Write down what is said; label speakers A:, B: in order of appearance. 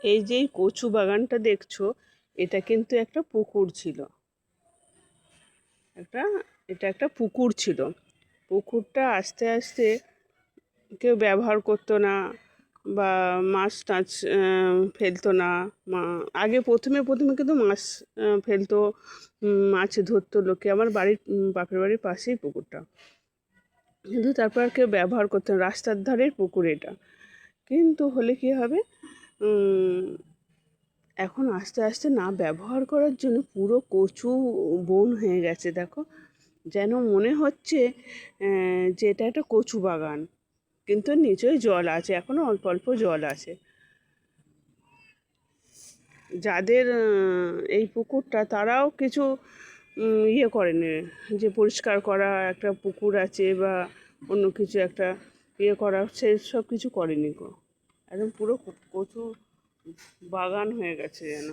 A: এই যে কচু বাগানটা দেখছো, এটা কিন্তু একটা পুকুর ছিল। এটা একটা পুকুর ছিল। পুকুরটা আস্তে আস্তে কেউ ব্যবহার করতো না, বা মাছ টাছ ফেলতো না। আগে প্রথমে প্রথমে কিন্তু মাছ ফেলতো, মাছ ধরতো লোকে। আমার বাপের বাড়ির পাশেই পুকুরটা, কিন্তু তারপর আর কেউ ব্যবহার করতো না। রাস্তার ধারের পুকুর এটা। কিন্তু হলে কী হবে, এখন আস্তে আস্তে না ব্যবহার করার জন্য পুরো কচু বন হয়ে গেছে। দেখো, যেন মনে হচ্ছে যে এটা একটা কচু বাগান, কিন্তু নিচেই জল আছে, এখনো অল্প অল্প জল আছে। যাদের এই পুকুরটা, তারাও কিছু ইয়ে করেনি, যে পরিষ্কার করা একটা পুকুর আছে বা অন্য কিছু একটা ইয়ে করা, সেই সব কিছু করেনি গো। একদম পুরো কচু বাগান হয়ে গেছে যেন।